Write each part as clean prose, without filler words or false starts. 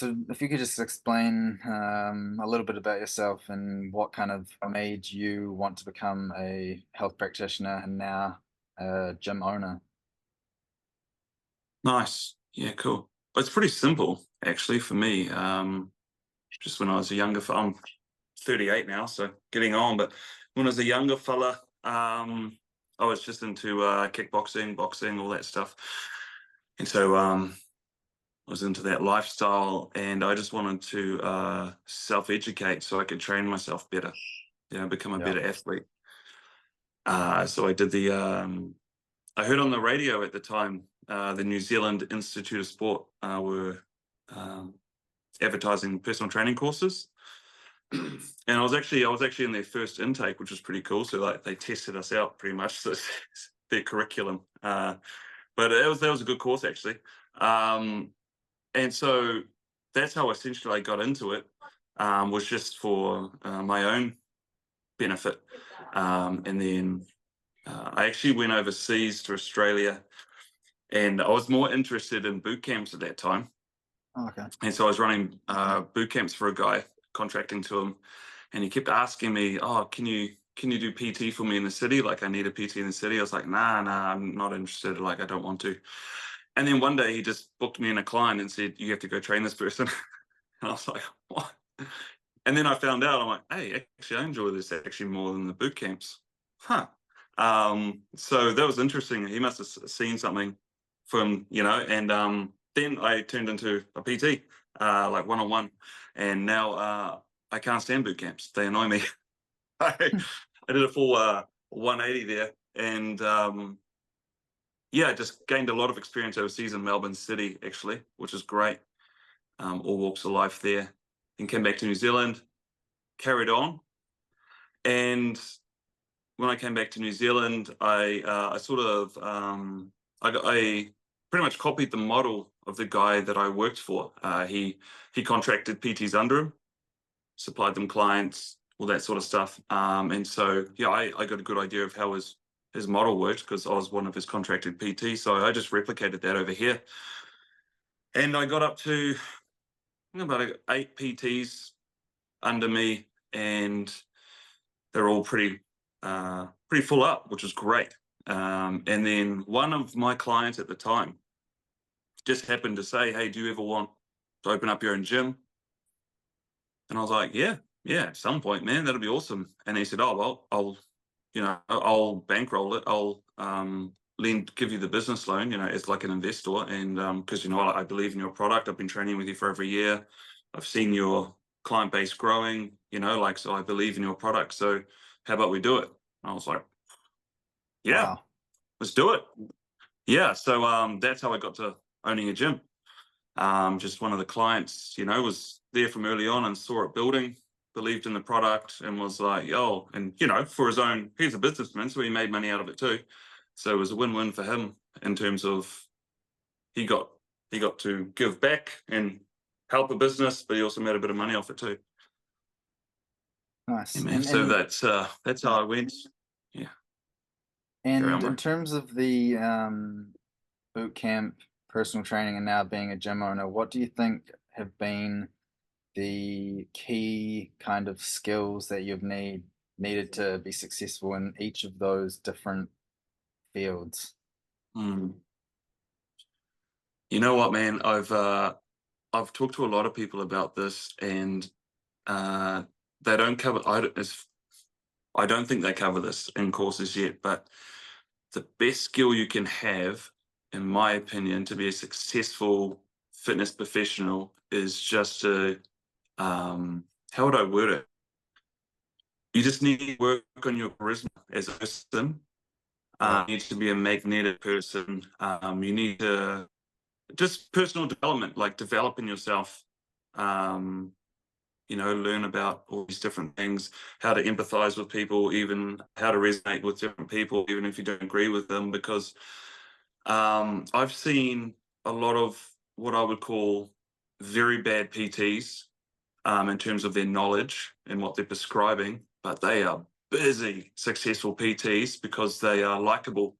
So if you could just explain a little bit about yourself and what kind of made you want to become a health practitioner and now a gym owner. Nice. Yeah, cool. It's pretty simple actually for me. Just when I was a younger fella, I'm 38 now, so getting on. But when I was a younger fella, I was just into kickboxing, boxing, all that stuff. And so I was into that lifestyle, and I just wanted to self-educate so I could train myself better, become a Yeah. better athlete. So I did I heard on the radio at the time, the New Zealand Institute of Sport were um, advertising personal training courses, and I was actually in their first intake, which was pretty cool. So like they tested us out pretty much, so their curriculum. But that was a good course actually, and so that's how essentially I got into it. Was just for my own benefit, and then I actually went overseas to Australia, and I was more interested in boot camps at that time. Oh, okay. And so I was running boot camps for a guy, contracting to him, and he kept asking me, "Oh, can you do PT for me in the city? Like, I need a PT in the city." I was like, "Nah, I'm not interested. Like, I don't want to." And then one day he just booked me in a client and said, "You have to go train this person." And I was like, "What?" And then I found out, I'm like, "Hey, actually, I enjoy this actually more than the boot camps." Huh. So that was interesting. He must have seen something from, and then I turned into a PT, like one on one. And now I can't stand boot camps. They annoy me. I did a full 180 there. And yeah, I just gained a lot of experience overseas in Melbourne City, actually, which is great. All walks of life there. Then came back to New Zealand, carried on. And when I came back to New Zealand, I sort of I pretty much copied the model of the guy that I worked for. He contracted PTs under him, supplied them clients, all that sort of stuff. And so yeah, I got a good idea of how his model worked because I was one of his contracted PTs. So I just replicated that over here, and I got up to about 8 PTs under me, and they're all pretty full up, which was great. And then one of my clients at the time just happened to say, "Hey, do you ever want to open up your own gym?" And I was like, "Yeah, at some point, man, that'll be awesome." And he said, "Oh, well, I'll bankroll it. I'll give you the business loan, as like an investor, and because I believe in your product. I've been training with you for over a year. I've seen your client base growing, like so. I believe in your product. So how about we do it?" I was like, "Yeah, Wow. let's do it." Yeah, so that's how I got to owning a gym. Just one of the clients, was there from early on and saw it building, believed in the product, and was like, "Yo," and for his own, he's a businessman, so he made money out of it too. So it was a win-win for him in terms of he got he got to give back and help a business, but he also made a bit of money off it too. Yeah, Nice. man. And So and that's how I went. Yeah, carry and on, in bro. terms of the boot camp, personal training, and now being a gym owner, what do you think have been the key kind of skills that you've needed to be successful in each of those different fields? Mm. You know what, man? I've talked to a lot of people about this, and uh, they don't cover. I don't think they cover this in courses yet. But the best skill you can have, in my opinion, to be a successful fitness professional is just to how would I word it? You just need to work on your charisma as a person. Yeah. You need to be a magnetic person. You need to just personal development, like developing yourself. Um, learn about all these different things, how to empathize with people, even how to resonate with different people, even if you don't agree with them. Because I've seen a lot of what I would call very bad PTs in terms of their knowledge and what they're prescribing, but they are busy, successful PTs because they are likable,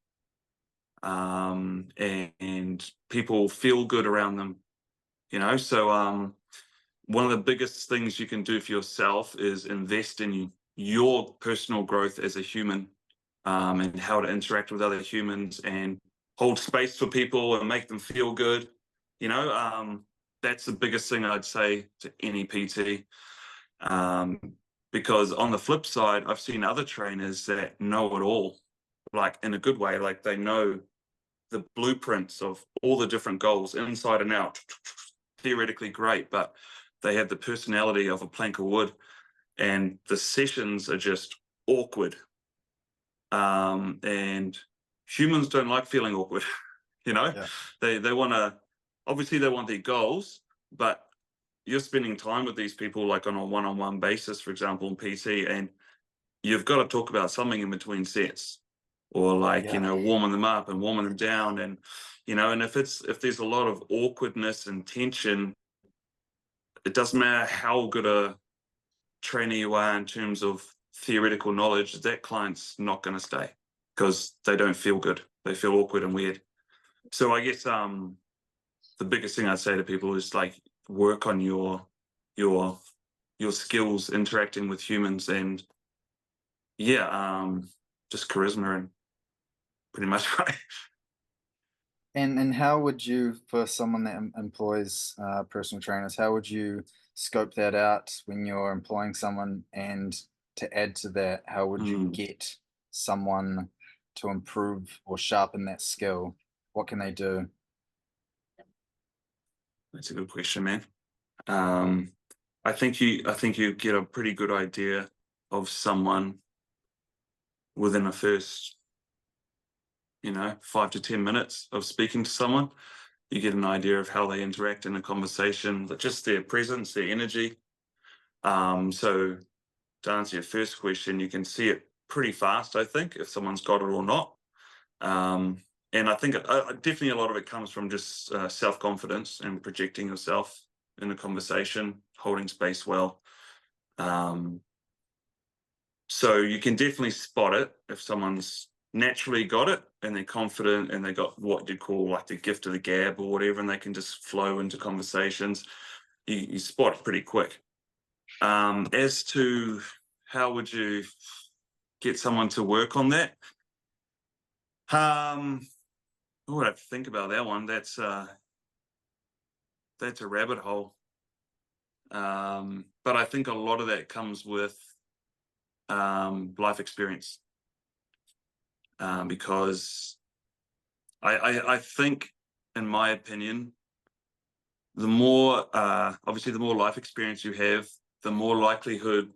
and people feel good around them. So one of the biggest things you can do for yourself is invest in your personal growth as a human, and how to interact with other humans and hold space for people and make them feel good. You know, that's the biggest thing I'd say to any PT. Um, because on the flip side, I've seen other trainers that know it all, like in a good way, like they know the blueprints of all the different goals inside and out. Theoretically great, but they have the personality of a plank of wood, and the sessions are just awkward. And humans don't like feeling awkward. you know, Yeah. they want to, obviously they want their goals, but you're spending time with these people like on a one-on-one basis, for example, in PT, and you've got to talk about something in between sets, or like, Yeah. warming them up and warming them down. And and if there's a lot of awkwardness and tension, it doesn't matter how good a trainer you are in terms of theoretical knowledge, that client's not going to stay because they don't feel good. They feel awkward and weird. So I guess the biggest thing I'd say to people is like work on your your skills interacting with humans, and yeah, just charisma and pretty much right. And how would you, for someone that employs personal trainers, how would you scope that out when you're employing someone? And to add to that, how would you Mm, get someone to improve or sharpen that skill? What can they do? that's a good question, man. Um, I think you get a pretty good idea of someone within the first 5 to 10 minutes of speaking to someone. You get an idea of how they interact in a conversation, but just their presence, their energy. So to answer your first question, you can see it pretty fast, I think, if someone's got it or not. Um, and I think definitely a lot of it comes from just self-confidence and projecting yourself in a conversation, holding space well. Um, so you can definitely spot it if someone's naturally got it and they're confident and they got what you call like the gift of the gab or whatever, and they can just flow into conversations. You spot it pretty quick. As to how would you get someone to work on that? I would have to think about that one. That's a rabbit hole. But I think a lot of that comes with life experience, because I think, in my opinion, the more obviously the more life experience you have, the more likelihood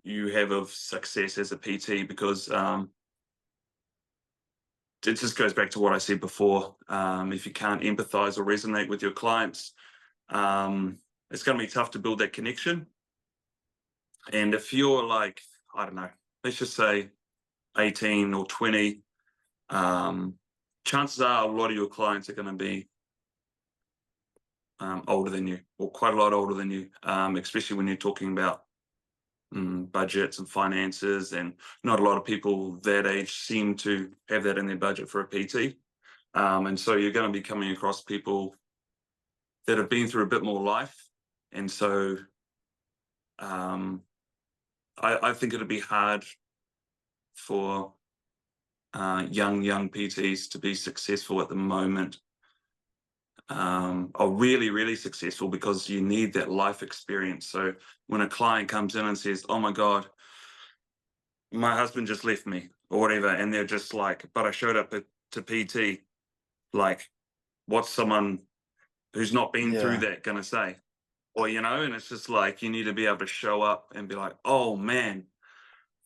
you have of success as a PT, because it just goes back to what I said before. If you can't empathize or resonate with your clients, it's going to be tough to build that connection. And if you're like, I don't know, let's just say 18 or 20, um, chances are a lot of your clients are going to be older than you, or quite a lot older than you, especially when you're talking about budgets and finances. And not a lot of people that age seem to have that in their budget for a PT. And so you're going to be coming across people that have been through a bit more life. And so um, I think it'd be hard for young PTs to be successful at the moment, or really, really successful, because you need that life experience. So when a client comes in and says, "Oh my God, my husband just left me," or whatever, and they're just like, "But I showed up to PT," like, what's someone who's not been through Yeah. that gonna say? Or, and it's just like you need to be able to show up and be like, "Oh man,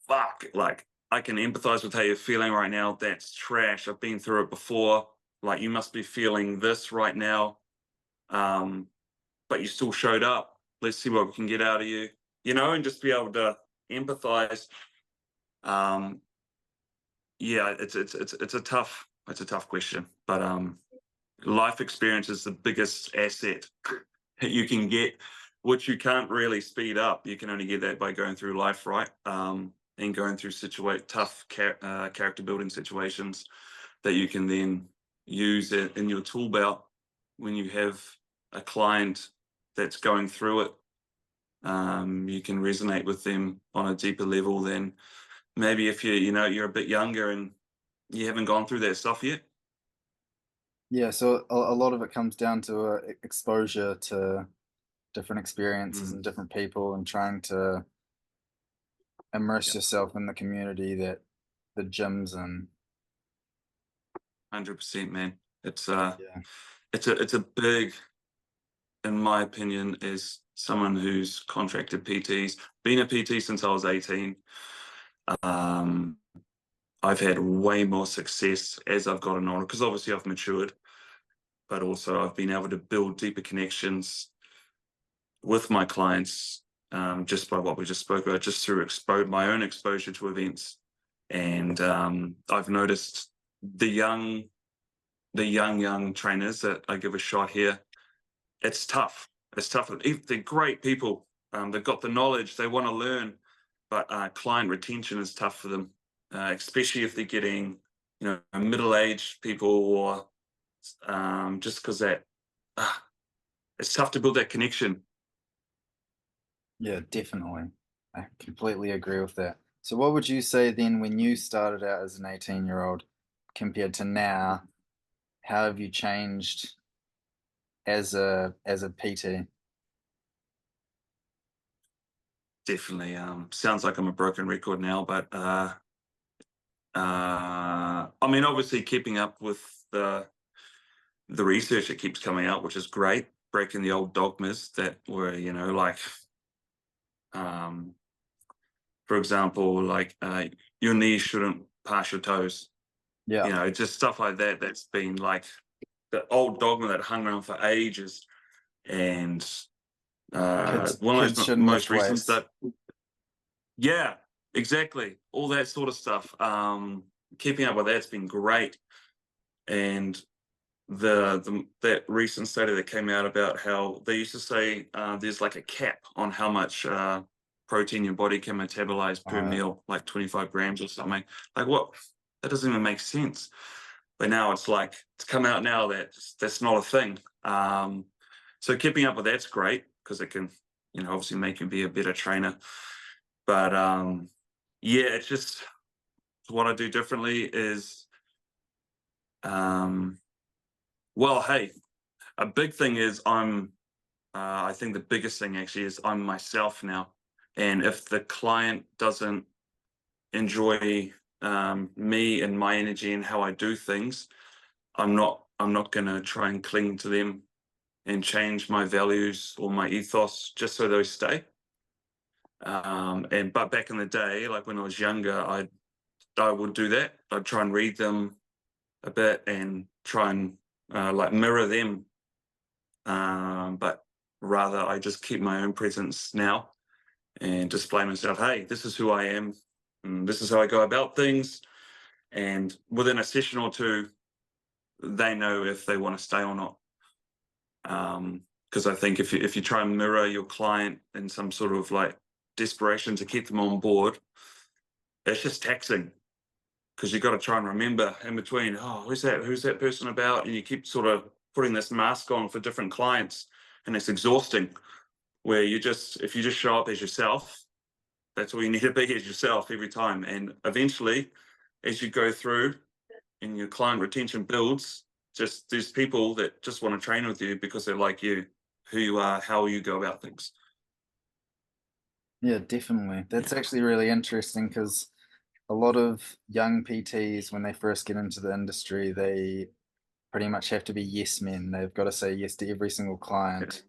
fuck, like I can empathize with how you're feeling right now. That's trash. I've been through it before. Like you must be feeling this right now. Um, but you still showed up. Let's see what we can get out of you, and just be able to empathize. Um, yeah, it's a tough question, but life experience is the biggest asset that you can get, which you can't really speed up. You can only get that by going through life, right? And going through tough character building situations that you can then use it in your tool belt when you have a client that's going through it. You can resonate with them on a deeper level than maybe if you're a bit younger and you haven't gone through that stuff yet. Yeah, so a lot of it comes down to exposure to different experiences Mm, and different people, and trying to immerse yeah, yourself in the community that the gym's in. 100%, man. Yeah. It's a big, in my opinion, as someone who's contracted PTs, been a PT since I was 18. Um, I've had way more success as I've gotten older because obviously I've matured, but also I've been able to build deeper connections with my clients, just by what we just spoke about, just through my own exposure to events. And I've noticed the young trainers that I give a shot here. It's tough. It's tough. They're great people. They've got the knowledge. They want to learn, but client retention is tough for them, especially if they're getting, middle-aged people, or just because uh, it's tough to build that connection. Yeah, definitely. I completely agree with that. So what would you say then, when you started out as an 18-year-old compared to now? How have you changed as a PT? Definitely. Sounds like I'm a broken record now, but I mean, obviously keeping up with the research that keeps coming out, which is great, breaking the old dogmas that were, like, um, for example, like your knees shouldn't pass your toes, Yeah. just stuff like that. That's been like the old dogma that hung around for ages. And one of Kids those shouldn't most lift recent weights. stuff, yeah, exactly, all that sort of stuff. Keeping up with that's been great. And that recent study that came out about how they used to say there's like a cap on how much protein your body can metabolize per Uh, meal, like 25 grams or something. Like what? That doesn't even make sense. But now it's come out now that that's not a thing. So keeping up with that's great because it can, obviously make you be a better trainer. But yeah, it's just what I do differently is, um, well, hey, a big thing is I think the biggest thing actually is I'm myself now. And if the client doesn't enjoy me and my energy and how I do things, I'm not going to try and cling to them and change my values or my ethos just so they stay. But back in the day, like when I was younger, I would do that. I'd try and read them a bit and try and like mirror them. But rather, I just keep my own presence now and display myself. Hey, this is who I am. And this is how I go about things. And within a session or two, they know if they want to stay or not. Because I think if you try and mirror your client in some sort of like desperation to keep them on board, it's just taxing because you've got to try and remember in between, oh, who's that person about? And you keep sort of putting this mask on for different clients, and it's exhausting. Where if you just show up as yourself, that's all you need to be, as yourself every time. And eventually, as you go through and your client retention builds, just there's people that just want to train with you because they're like you, who you are, how you go about things. yeah, definitely. Yeah. That's actually really interesting because a lot of young PTs, when they first get into the industry, they pretty much have to be yes men. They've got to say yes to every single client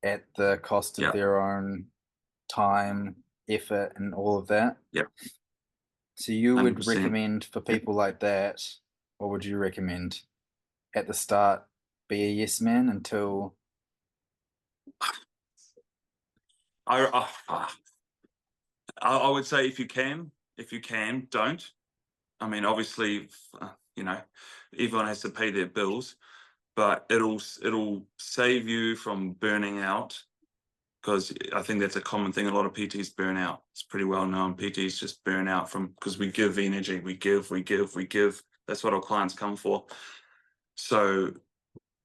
at the cost of Yeah. their own time, effort, and all of that. Yeah. So you would 100%. recommend for people like that, what would you recommend? At the start, be a yes man until. I, I I would say if you can, don't. I mean, obviously, everyone has to pay their bills, but it'll save you from burning out, because I think that's a common thing. A lot of PTs burn out. It's pretty well known. PTs just burn out from because we give energy, we give, we give, we give. That's what our clients come for. So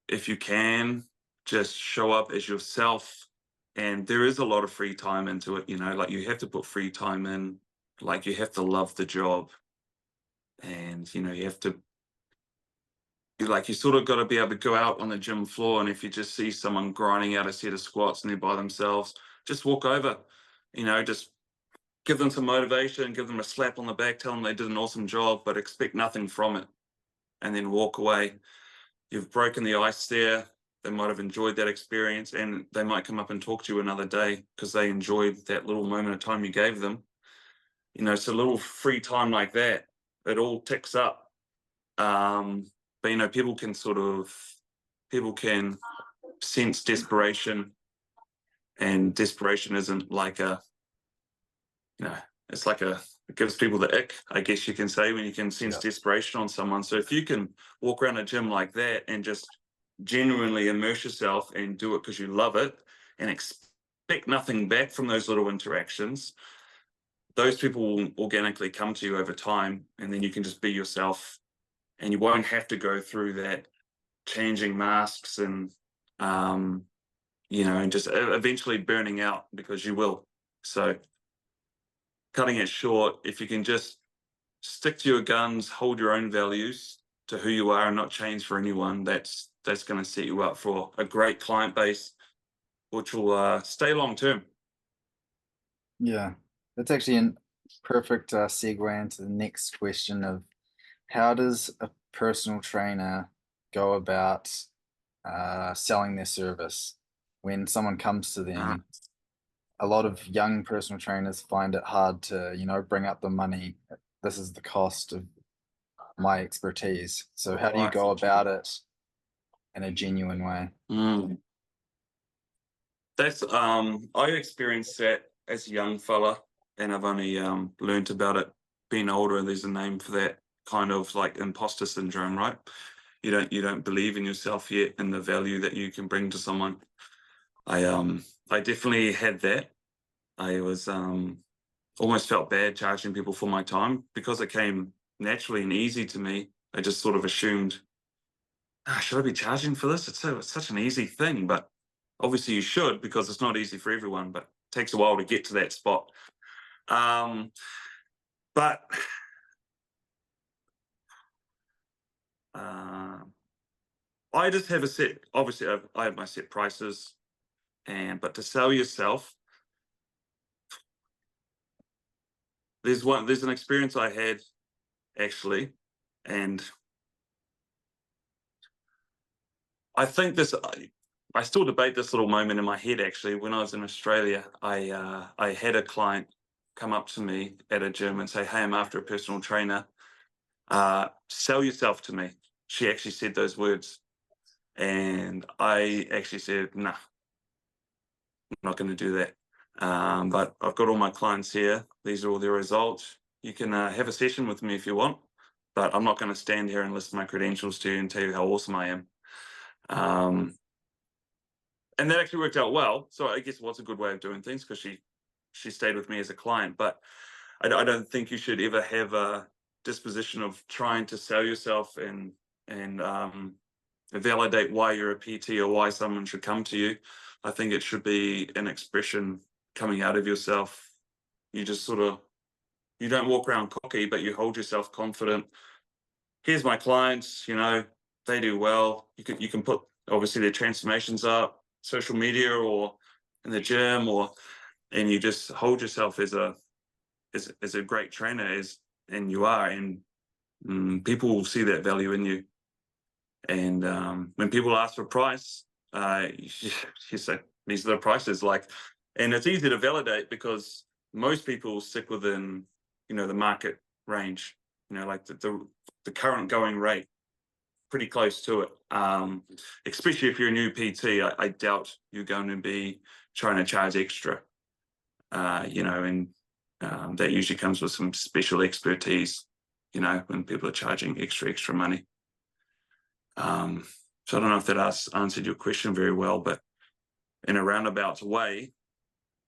if you can, just show up as yourself And there is a lot of free time into it, like you have to put free time in, like you have to love the job, and you have to, you sort of got to be able to go out on the gym floor, and if you just see someone grinding out a set of squats and they're by themselves, just walk over, just give them some motivation, give them a slap on the back, tell them they did an awesome job, but expect nothing from it, and then walk away. You've broken the ice there. They might have enjoyed that experience, and they might come up and talk to you another day because they enjoyed that little moment of time you gave them. So a little free time like that, it all ticks up. But people can sense desperation, and desperation isn't like you know, it's like it gives people the ick, I guess you can say, when you can sense Yeah. desperation on someone. So if you can walk around a gym like that and just genuinely immerse yourself and do it because you love it and expect nothing back from those little interactions, those people will organically come to you over time, and then you can just be yourself, and you won't have to go through that changing masks and just eventually burning out, because you will. So cutting it short, if you can just stick to your guns, hold your own values to who you are and not change for anyone, that's going to set you up for a great client base, which will stay long term. Yeah. That's actually a perfect segue into the next question of how does a personal trainer go about selling their service when someone comes to Uh, them? A lot of young personal trainers find it hard to, bring up the money. This is the cost of my expertise. So how do you right. go about it in a genuine way? Mm. That's I experienced that as a young fella, and I've only learned about it being older. And there's a name for that, kind of like imposter syndrome, right? You don't believe in yourself yet and the value that you can bring to someone. I definitely had that. I was almost felt bad charging people for my time because it came naturally and easy to me. I just sort of assumed, should I be charging for this? It's such an easy thing, but obviously you should, because it's not easy for everyone, but it takes a while to get to that spot. Um, but uh, I just have a set. Obviously, I have my set prices, but to sell yourself, there's an experience I had actually, and I think I still debate this little moment in my head. Actually, when I was in Australia, I had a client come up to me at a gym and say, "Hey, I'm after a personal trainer. Sell yourself to me." She actually said those words, and I actually said, "Nah, I'm not going to do that." But I've got all my clients here. These are all their results. You can have a session with me if you want, but I'm not going to stand here and list my credentials to you and tell you how awesome I am. Um, and that actually worked out well. So I guess it was a good way of doing things, because she stayed with me as a client. But I don't think you should ever have a disposition of trying to sell yourself and validate why you're a PT or why someone should come to you. I think it should be an expression coming out of yourself. You just sort of, you don't walk around cocky, but you hold yourself confident. Here's my clients, they do well. You can put obviously their transformations up, social media or in the gym, and you just hold yourself as a great trainer, and you are, and people will see that value in you. And when people ask for price, you say these are the prices, and it's easy to validate because most people stick within the market range, like the current going rate, pretty close to it. Especially if you're a new PT, I doubt you're going to be trying to charge extra, and that usually comes with some special expertise, when people are charging extra money. So I don't know if that answered your question very well, but in a roundabout way,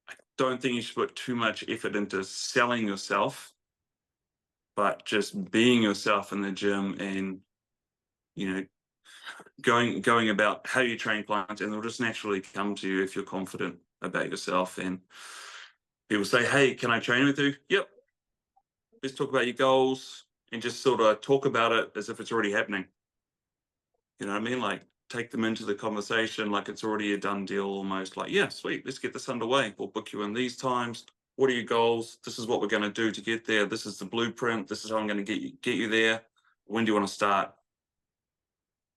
I don't think you should put too much effort into selling yourself, but just being yourself in the gym, and going about how you train clients, and they'll just naturally come to you if you're confident about yourself, and people say, "Hey, can I train with you?" Yep. Let's talk about your goals and just sort of talk about it as if it's already happening. You know what I mean? Like take them into the conversation like it's already a done deal almost. Like, yeah, sweet, let's get this underway. We'll book you in these times. What are your goals? This is what we're going to do to get there. This is the blueprint. This is how I'm going to get you there. When do you want to start?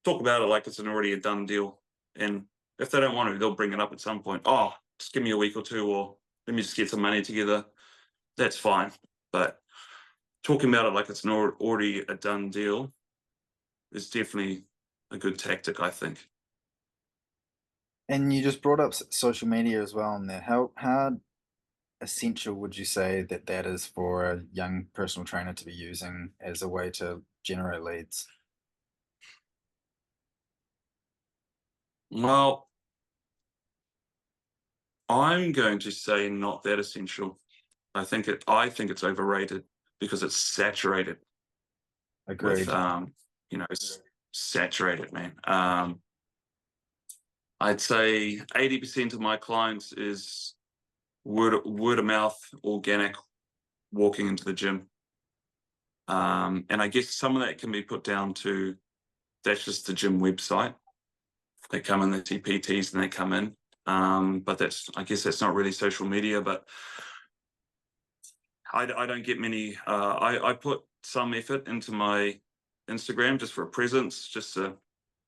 Talk about it like it's already a done deal. And if they don't want to, they'll bring it up at some point. Oh, just give me a week or two, or let me just get some money together. That's fine. But talking about it like it's already a done deal is definitely a good tactic, I think. And you just brought up social media as well in there. How essential would you say that that is for a young personal trainer to be using as a way to generate leads? Well, I'm going to say not that essential. I think it's overrated because it's saturated with Agreed. it's saturated, man. I'd say 80% of my clients is word of mouth, organic, walking into the gym. And I guess some of that can be put down to that's just the gym website. They come in, they see PTs, and they come in. But I guess that's not really social media. But I don't get many. I put some effort into my Instagram just for a presence, just to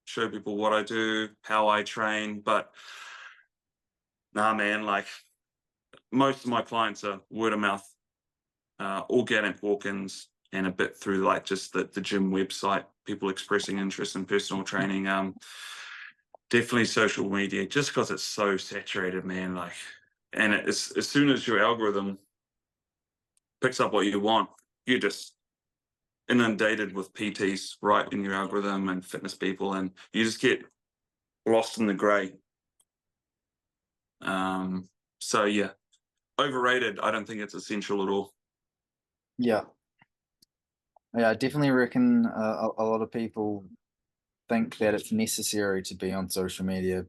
show people what I do, how I train. But nah, man, like most of my clients are word of mouth, organic walk-ins, and a bit through like just the gym website, people expressing interest in personal training. Definitely social media, just because it's so saturated, man. Like, and as soon as your algorithm picks up what you want, you're just inundated with PTs right in your algorithm and fitness people, and you just get lost in the grey. So yeah, overrated. I don't think it's essential at all. Yeah. Yeah, I definitely reckon a lot of people think that it's necessary to be on social media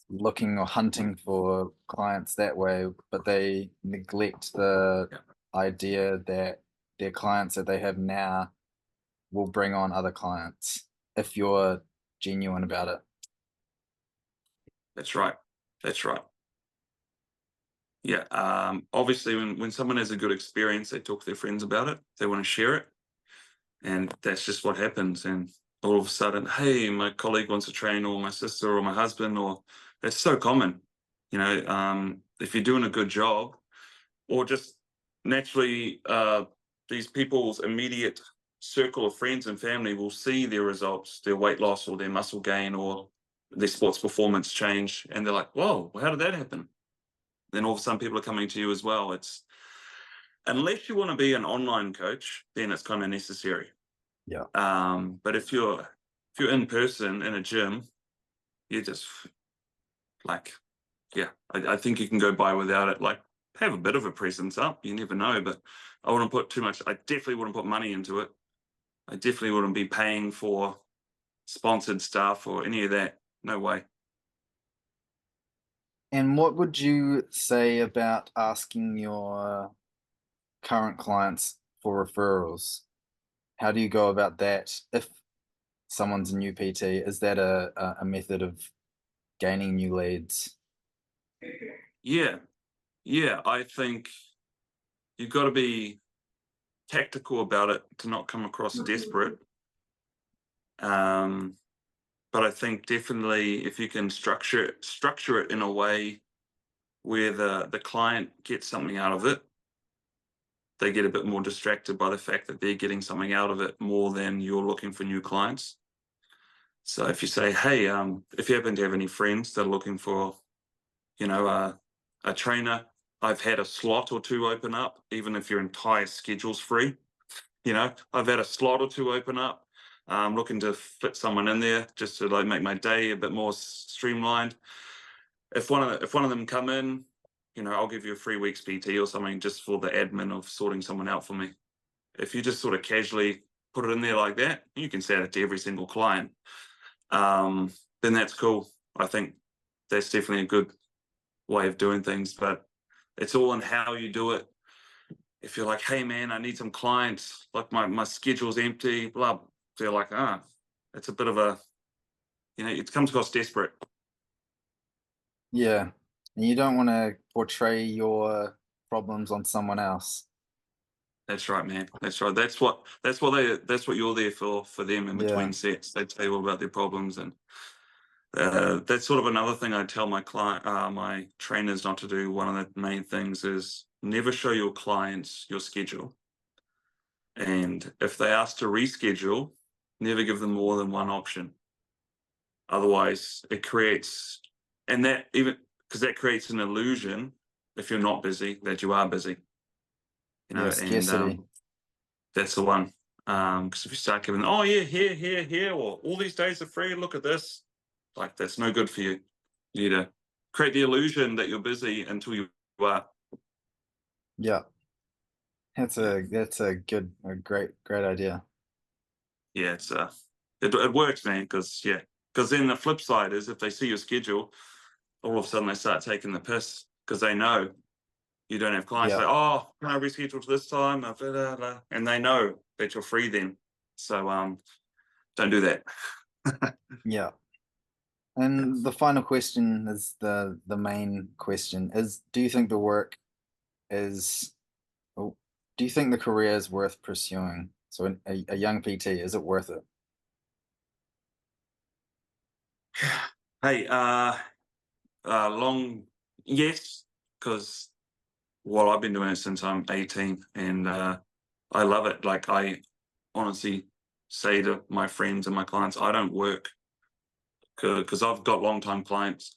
looking or hunting for clients that way, but they neglect the Yeah, idea that their clients that they have now will bring on other clients if you're genuine about it. that's right. That's right. Yeah. Obviously, when someone has a good experience, they talk to their friends about it. They want to share it, and that's just what happens. And all of a sudden, hey, my colleague wants to train, or my sister, or my husband, or that's so common. If you're doing a good job, or just naturally, these people's immediate circle of friends and family will see their results, their weight loss, or their muscle gain, or their sports performance change, and they're like, "Whoa, how did that happen?" Then all of a sudden, people are coming to you as well. It's unless you want to be an online coach, then it's kind of necessary. Yeah. But if you're in person in a gym, you just like, yeah, I think you can go by without it. Like, have a bit of a presence up. You never know, but I wouldn't put too much. I definitely wouldn't put money into it. I definitely wouldn't be paying for sponsored stuff or any of that. No way. And what would you say about asking your current clients for referrals? How do you go about that if someone's a new PT? Is that a method of gaining new leads? Yeah, yeah. I think you've got to be tactical about it to not come across desperate. Um, but I think definitely if you can structure it in a way where the client gets something out of it, they get a bit more distracted by the fact that they're getting something out of it more than you're looking for new clients. So if you say, hey, if you happen to have any friends that are looking for, you know, a trainer, I've had a slot or two open up, even if your entire schedule's free. I've had a slot or two open up. I'm looking to fit someone in there just to like make my day a bit more streamlined. If one of them come in, I'll give you a 3 weeks PT or something just for the admin of sorting someone out for me. If you just sort of casually put it in there like that, you can say it to every single client. Then that's cool. I think that's definitely a good way of doing things, but it's all in how you do it. If you're like, hey man, I need some clients, like my schedule's empty, blah, they're like, it's a bit of a, it comes across desperate. Yeah. And you don't want to portray your problems on someone else. That's right, man. That's right. That's what you're there for them in Yeah. between sets. They tell you all about their problems, and that's sort of another thing I tell my trainers not to do. One of the main things is never show your clients your schedule, and if they ask to reschedule, never give them more than one option. Otherwise, it creates, and that even because that creates an illusion, if you're not busy, that you are busy. Yeah. And Scarcity. that's the one. Because if you start giving, oh yeah, here, or all these days are free, look at this, like that's no good for you. You need to create the illusion that you're busy until you are. Yeah. Yeah, That's a great idea. yeah, it works, man. Because then the flip side is if they see your schedule, all of a sudden they start taking the piss because they know you don't have clients. Yeah. Like, oh, can I reschedule to this time? Blah, blah, blah. And they know that you're free then. So don't do that. Yeah. Yeah. And the final question is the main question is, do you think the work is, oh, do you think the career is worth pursuing? So a young PT, is it worth it? Hey, long, yes, because well, I've been doing it since I'm 18, and I love it. Like I honestly say to my friends and my clients, I don't work because I've got long-term clients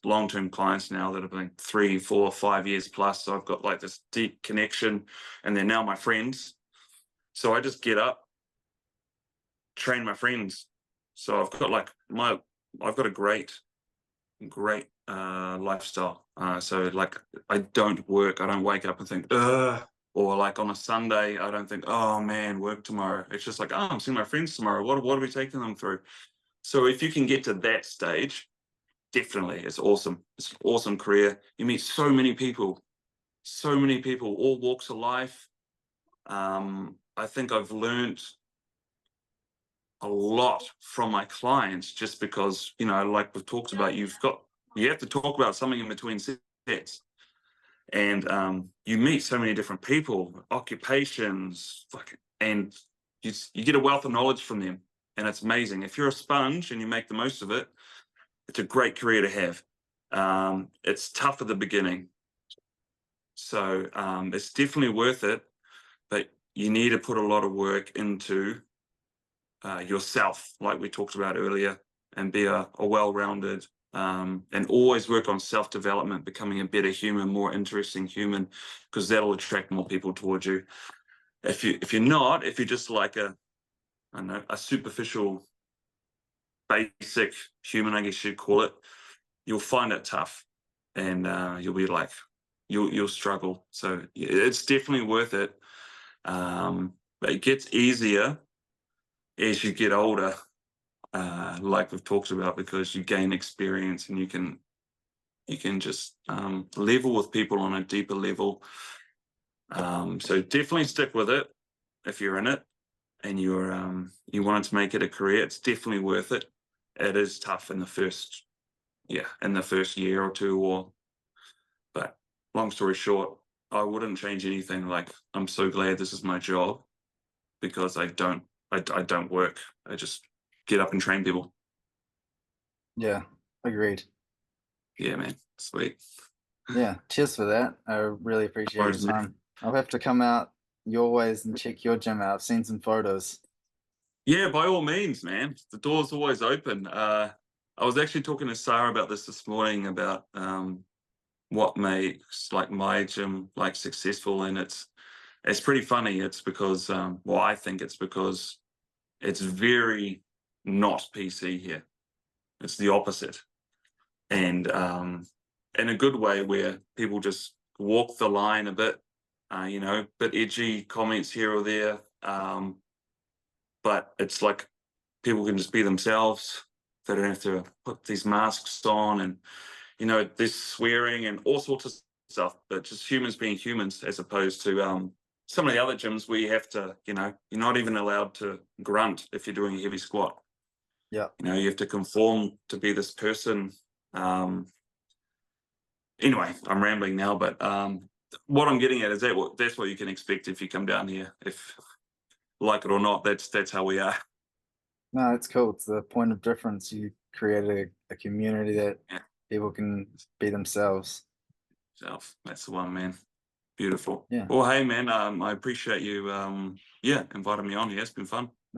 now that have been 3, 4, 5 years plus. So I've got like this deep connection, and they're now my friends. So I just get up, train my friends. So I've got a great lifestyle. So like I don't work. I don't wake up and think, ugh. Or like on a Sunday, I don't think, oh man, work tomorrow. It's just like, oh, I'm seeing my friends tomorrow. What are we taking them through? So if you can get to that stage, definitely, it's awesome. It's an awesome career. You meet so many people, all walks of life. I think I've learned a lot from my clients just because, like we've talked about, you have to talk about something in between sets. And you meet so many different people, occupations, and you get a wealth of knowledge from them, and it's amazing. If you're a sponge and you make the most of it, it's a great career to have. It's tough at the beginning, so it's definitely worth it, but you need to put a lot of work into yourself, like we talked about earlier, and be a well-rounded, and always work on self-development, becoming a better human, more interesting human, because that'll attract more people towards you. If you're just like I don't know, a superficial, basic human, I guess you'd call it, you'll find it tough, and you'll be like, you'll struggle. So yeah, it's definitely worth it. But it gets easier as you get older, like we've talked about, because you gain experience and you can just level with people on a deeper level. So definitely stick with it if you're in it and you want to make it a career. It's definitely worth it. It is tough in the first year or two, but long story short, I wouldn't change anything. Like I'm so glad this is my job because I don't work. I just get up and train people. Yeah. Agreed. Yeah, man. Sweet. Yeah. Cheers for that. I really appreciate your Whereas me. time. I'll have to come out your ways and check your gym out. I've seen some photos. Yeah, by all means, man. The door's always open. I was actually talking to Sarah about this morning about what makes like my gym like successful, and it's pretty funny. It's because well, I think it's because it's very not PC here. It's the opposite, and in a good way where people just walk the line a bit, bit edgy comments here or there, but it's like people can just be themselves. They don't have to put these masks on, and there's swearing and all sorts of stuff, but just humans being humans, as opposed to some of the other gyms where you have to, you're not even allowed to grunt if you're doing a heavy squat. Yeah. You have to conform to be this person. Anyway, I'm rambling now, but what I'm getting at is that's what you can expect if you come down here. If like it or not, that's how we are. No, it's cool. It's the point of difference. You created a community that Yeah, people can be themselves. so that's the one, man. Beautiful. Yeah. Well, hey, man, I appreciate you, yeah, inviting me on. Yeah, it's been fun.